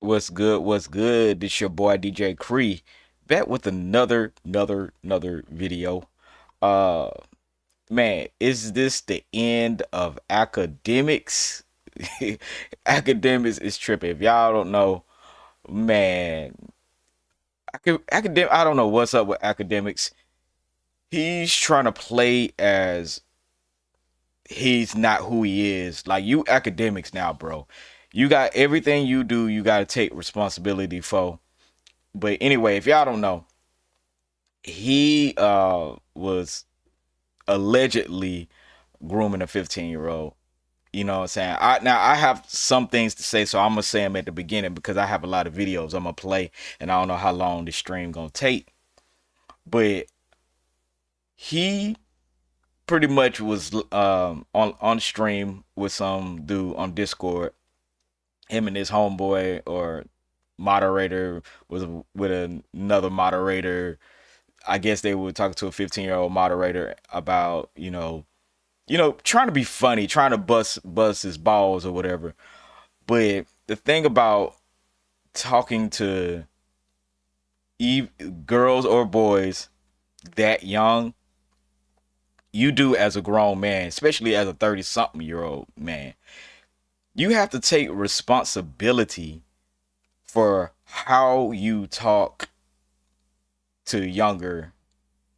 What's good? What's good? This your boy DJ Cree back with another video. Uh Man, is this the end of academics? Academics is tripping. If y'all don't know, man, I don't know what's up with academics. He's trying to play as he's not who he is. Like you academics now, bro. You got everything you do, you got to take responsibility for. But anyway, if y'all don't know, he was allegedly grooming a 15-year-old. You know what I'm saying? I have some things to say, so I'm gonna say them at the beginning because I have a lot of videos I'm gonna play, and I don't know how long this stream gonna take. But he pretty much was on stream with some dude on Discord. Him and his homeboy or moderator was with another moderator. I guess they were talking to a 15-year-old moderator about, trying to be funny, trying to bust his balls or whatever. But the thing about talking to girls or boys that young, you do as a grown man, especially as a 30-something-year-old man, you have to take responsibility for how you talk to younger,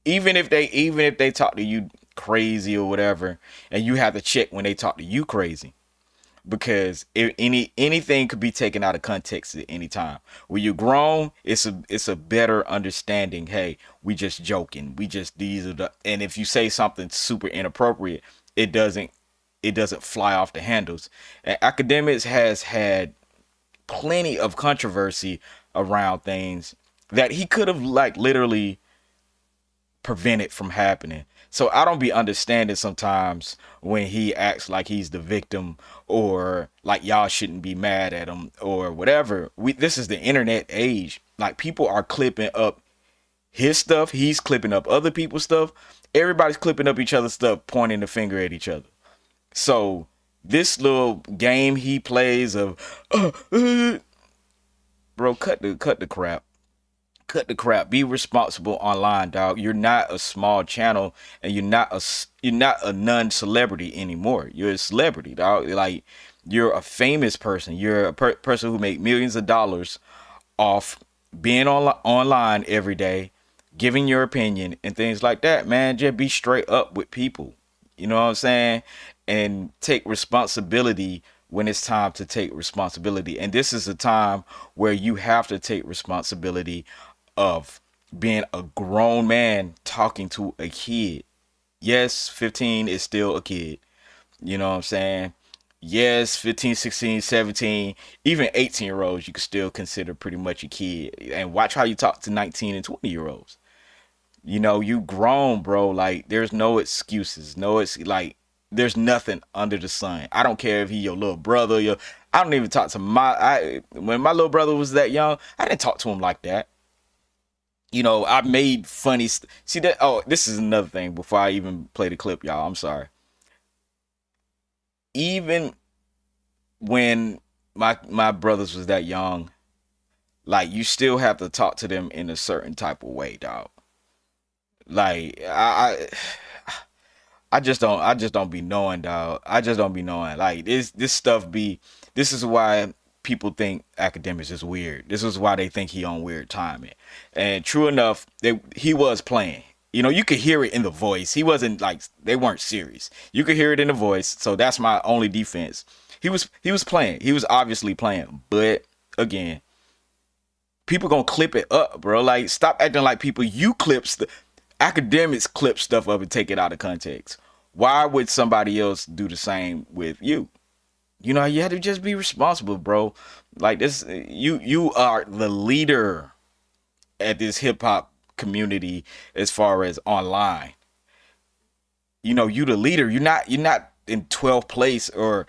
even if they talk to you crazy or whatever, and you have to check when they talk to you crazy, because if anything could be taken out of context at any time. When you're grown, it's a better understanding. Hey, we just joking. We just these are the, and if you say something super inappropriate, it doesn't it doesn't fly off the handles. And academics has had plenty of controversy around things that he could have like literally prevented from happening. So I don't be understanding sometimes when he acts like he's the victim, or like y'all shouldn't be mad at him or whatever. This is the internet age. Like people are clipping up his stuff, he's clipping up other people's stuff. Everybody's clipping up each other's stuff, pointing the finger at each other. So this little game he plays of bro, cut the crap. Cut the crap. Be responsible online, dog. You're not a small channel, and you're not a non-celebrity anymore. You're a celebrity, dog. Like you're a famous person. You're a person who make millions of dollars off being online every day, giving your opinion and things like that. Man, just be straight up with people. You know what I'm saying? And take responsibility when it's time to take responsibility. And this is a time where you have to take responsibility of being a grown man talking to a kid. Yes, 15 is still a kid. You know what I'm saying? Yes, 15, 16, 17, even 18-year-olds you can still consider pretty much a kid. And watch how you talk to 19 and 20-year-olds. You grown, bro. Like there's no excuses. No, it's like there's nothing under the sun. I don't care if he your little brother, I don't even talk to when my little brother was that young, I didn't talk to him like that. I made funny. See that? Oh, this is another thing. Before I even play the clip, y'all, I'm sorry. Even when my brothers was that young, like you still have to talk to them in a certain type of way, dog. Like I just don't be knowing, dog. I just don't be knowing. Like this stuff be. This is why people think academics is weird. This is why they think he on weird timing. And true enough, he was playing. You could hear it in the voice. He wasn't like they weren't serious. You could hear it in the voice. So that's my only defense. He was playing. He was obviously playing. But again, people gonna clip it up, bro. Like stop acting like people. You clips the academics clip stuff up and take it out of context. Why would somebody else do the same with you? You have to just be responsible, bro. Like this, you are the leader at this hip hop community as far as online. You the leader. You're not in 12th place or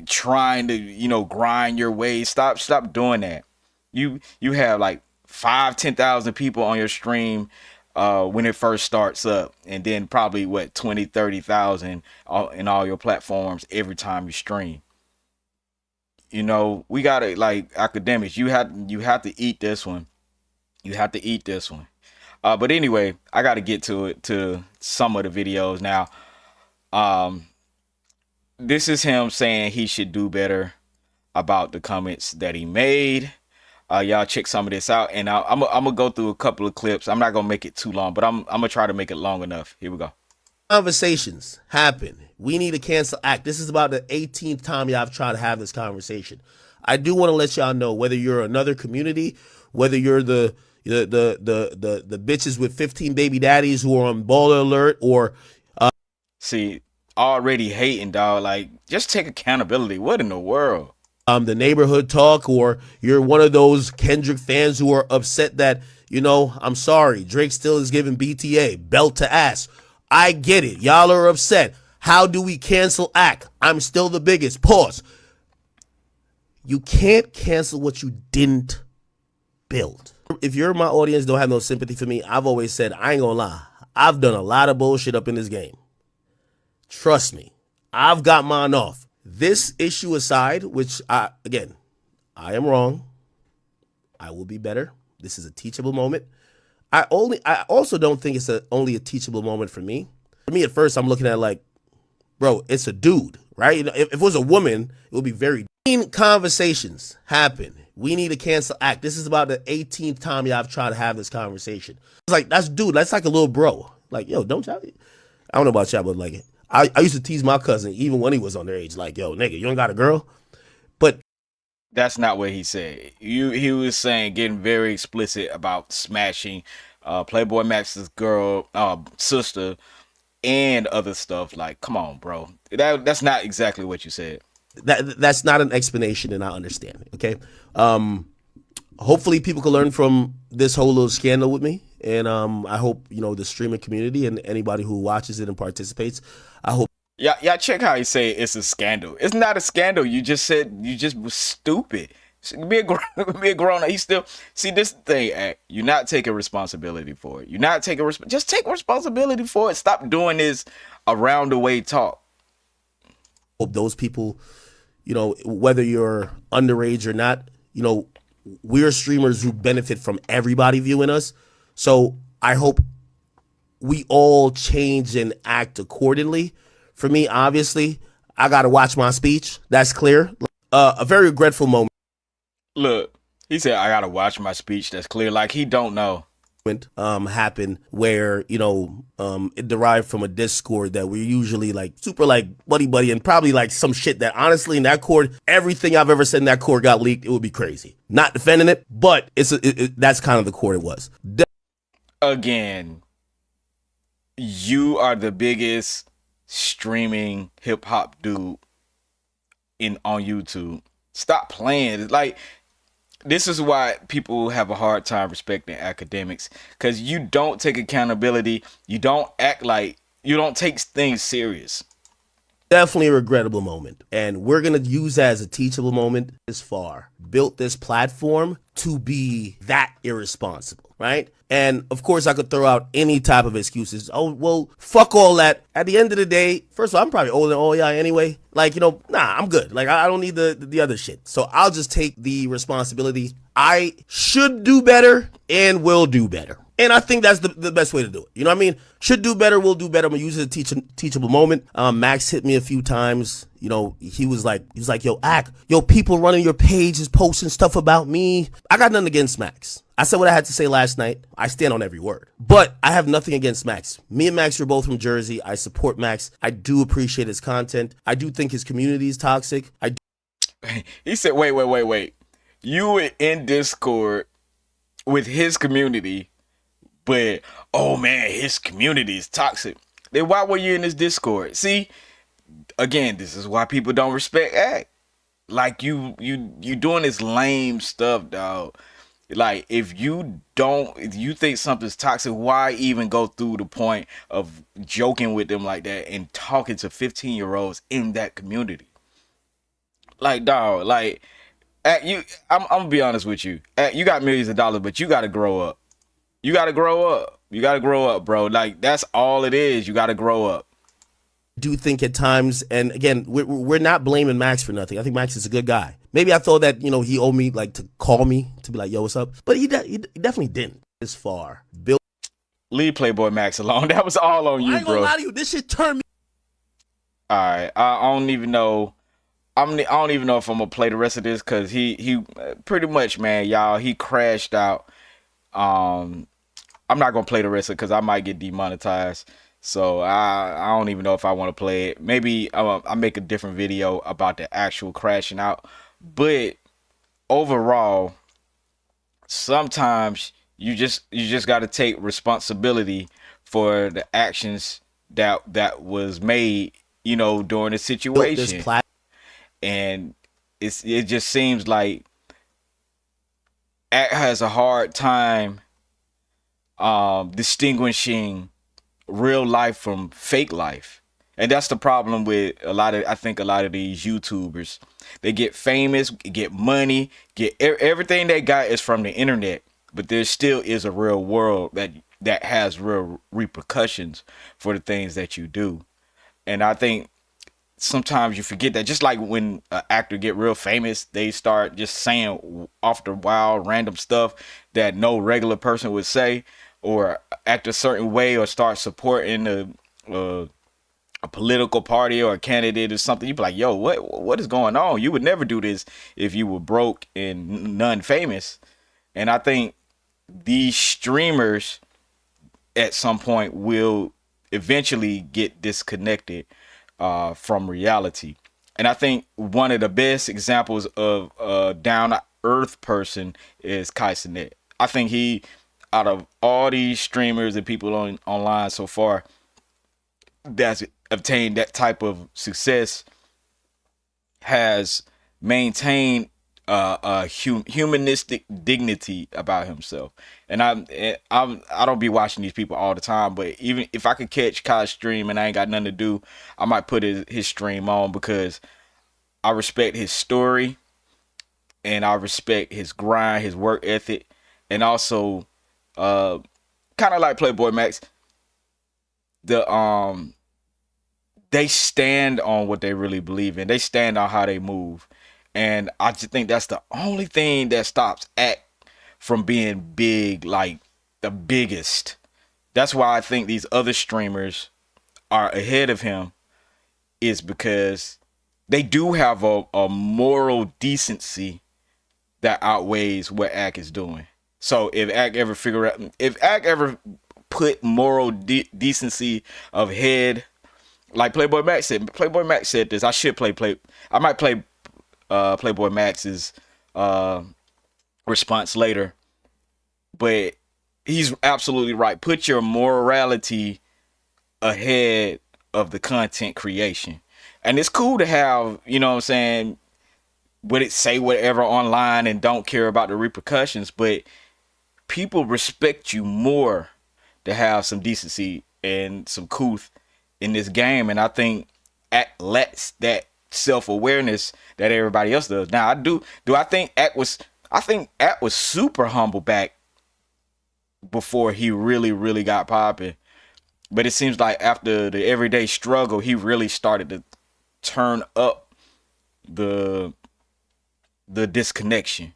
trying to grind your way. Stop doing that. You have like 5, 10,000 people on your stream when it first starts up, and then probably what 20, 30,000 in all your platforms every time you stream. You know, we gotta like academics. You have to eat this one. You have to eat this one. But anyway, I got to get to some of the videos now. Um, this is him saying he should do better about the comments that he made. Y'all check some of this out, and I'm gonna go through a couple of clips. I'm not gonna make it too long, but I'm gonna try to make it long enough. Here we go. Conversations happen. We need to cancel act. This is about the 18th time y'all have tried to have this conversation. I do want to let y'all know, whether you're another community, whether you're the bitches with 15 baby daddies who are on baller alert, or See, already hating, dog. Like, just take accountability. What in the world? the neighborhood talk, or you're one of those Kendrick fans who are upset that, I'm sorry, Drake still is giving BTA belt to ass. I get it. Y'all are upset. How do we cancel act? I'm still the biggest. Pause. You can't cancel what you didn't build. If you're my audience, don't have no sympathy for me, I've always said, I ain't gonna lie, I've done a lot of bullshit up in this game. Trust me, I've got mine off. This issue aside, which I am wrong. I will be better. This is a teachable moment. I also don't think it's only a teachable moment for me. For me, at first, I'm looking at like, bro, it's a dude, right? If it was a woman, it would be very. Conversations happen. We need to cancel act. This is about the 18th time y'all have tried to have this conversation. It's like, that's dude. That's like a little bro. Like, yo, don't y'all? I don't know about y'all, but like, I used to tease my cousin even when he was underage. Like, yo, nigga, you ain't got a girl? But that's not what he said. He was saying, getting very explicit about smashing Playboy Max's girl sister and other stuff. Like, come on, bro. That's not exactly what you said. That's not an explanation, and I understand it. Okay. Hopefully people can learn from this whole little scandal with me, and I hope the streaming community and anybody who watches it and participates. I hope. Yeah. Check how he say it's a scandal. It's not a scandal. You just said you just was stupid. Be a grown up. He still see this thing. You're not taking responsibility for it. You're not taking just take responsibility for it. Stop doing this around the way talk. Hope those people, whether you're underage or not, we're streamers who benefit from everybody viewing us. So I hope we all change and act accordingly. For me, obviously, I got to watch my speech. That's clear. A very regretful moment. Look, he said, I got to watch my speech. That's clear. Like he don't know. Happen where it derived from a Discord that we're usually like super like buddy and probably like some shit that honestly in that Cord, everything I've ever said in that Cord got leaked. It would be crazy. Not defending it, but that's kind of the Cord it was. Again, you are the biggest streaming hip hop dude on YouTube. Stop playing. Like, this is why people have a hard time respecting academics, because you don't take accountability. You don't act like you don't take things serious. Definitely a regrettable moment, and we're gonna use that as a teachable moment. This far built this platform to be that irresponsible, right? And of course I could throw out any type of excuses. Oh, well, fuck all that. At the end of the day, first of all, I'm probably older than all y'all anyway. Like, nah, I'm good. Like, I don't need the other shit. So I'll just take the responsibility. I should do better and will do better. And I think that's the best way to do it. You know what I mean? Should do better, will do better. I'm going to use it as a teachable moment. Max hit me a few times. He was like, yo, people running your page is posting stuff about me. I got nothing against Max. I said what I had to say last night. I stand on every word. But I have nothing against Max. Me and Max are both from Jersey. I support Max. I do appreciate his content. I do think his community is toxic. He said, wait. You were in Discord with his community, but, oh man, his community is toxic. Then why were you in this Discord? See, again, this is why people don't respect act. Like, you doing this lame stuff, dog. Like, if you think something's toxic, why even go through the point of joking with them like that and talking to 15-year-olds in that community? Like, dog, like, I'm gonna be honest with you. You got millions of dollars, but you gotta grow up. You gotta grow up. You gotta grow up, bro. Like, that's all it is. You gotta grow up. do think at times, and again, we're not blaming Max for nothing. I think Max is a good guy. Maybe I thought that he owed me like to call me to be like, "Yo, what's up?" But he definitely didn't. As far, Bill. Leave Playboy Max alone. That was all on I you, ain't gonna bro. lie to you. This shit turned me. All right, I don't even know. I don't even know if I'm gonna play the rest of this because he pretty much, man, y'all, he crashed out. Um, I'm not gonna play the rest of it because I might get demonetized. So I don't even know if I want to play it. Maybe I make a different video about the actual crashing out. But overall, sometimes you just got to take responsibility for the actions that was made, during the Built this situation. platform. And it just seems like Act has a hard time distinguishing real life from fake life. And that's the problem with I think a lot of these YouTubers. They get famous, get money, get everything they got is from the internet, but there still is a real world that has real repercussions for the things that you do. And I think sometimes you forget that. Just like when an actor get real famous, they start just saying off the wild random stuff that no regular person would say, or act a certain way, or start supporting uh, a political party or a candidate or something. You'd be like, yo, what is going on? You would never do this if you were broke and none famous. And I think these streamers at some point will eventually get disconnected from reality. And I think one of the best examples of a down to earth person is Kai Cenat. I think he, out of all these streamers and people online so far, that's obtained that type of success, has maintained a humanistic dignity about himself. And I don't be watching these people all the time, but even if I could catch Kai's stream and I ain't got nothing to do, I might put his stream on because I respect his story and I respect his grind, his work ethic, and also uh kind of like Playboy Max, the they stand on what they really believe in. They stand on how they move. And I just think that's the only thing that stops Act from being big, like the biggest. That's why I think these other streamers are ahead of him, is because they do have a moral decency that outweighs what Act is doing. So if Act ever put moral decency of head, like Playboy Max said this. I should play. I might play Playboy Max's uh, response later, but he's absolutely right. Put your morality ahead of the content creation, and it's cool to have, what I'm saying, would it say whatever online and don't care about the repercussions, but people respect you more to have some decency and some couth in this game. And I think Act lacks that self awareness that everybody else does. Now I think Act was super humble back before he really got popping. But it seems like after the everyday struggle, he really started to turn up the disconnection.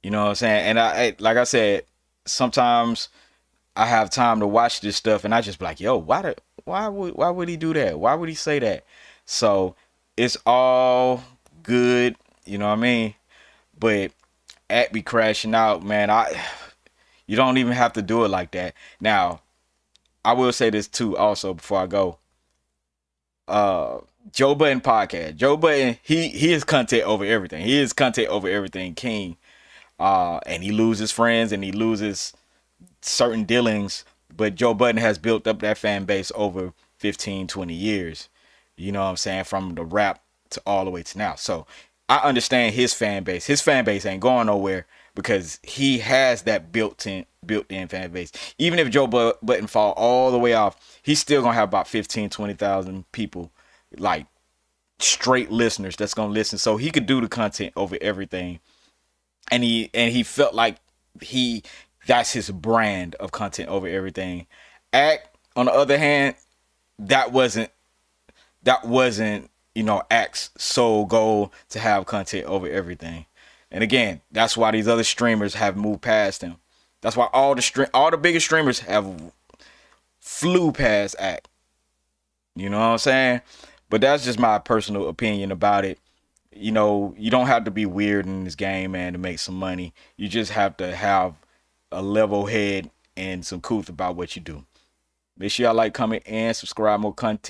You know what I'm saying? And like I said, sometimes I have time to watch this stuff, and I just be like, yo, why would he do that? Why would he say that? So it's all good, you know what I mean? But Act be crashing out, man. You don't even have to do it like that. Now, I will say this too, also before I go. Uh, Joe Budden podcast. Joe Budden, he is content over everything. He is content over everything, king. And he loses friends and he loses certain dealings, but Joe Budden has built up that fan base over 15, 20 years. You know what I'm saying? From the rap to all the way to now. So I understand his fan base. His fan base ain't going nowhere because he has that built in fan base. Even if Joe Budden fall all the way off, he's still gonna have about 15, 20,000 people, like straight listeners that's gonna listen. So he could do the content over everything. And he felt like he that's his brand of content over everything. Act, on the other hand, that wasn't that wasn't, Act's sole goal to have content over everything. And again, that's why these other streamers have moved past him. That's why all the biggest streamers have flew past Act. You know what I'm saying? But that's just my personal opinion about it. You don't have to be weird in this game, man, to make some money. You just have to have a level head and some truth about what you do. Make sure y'all like, comment, and subscribe more content.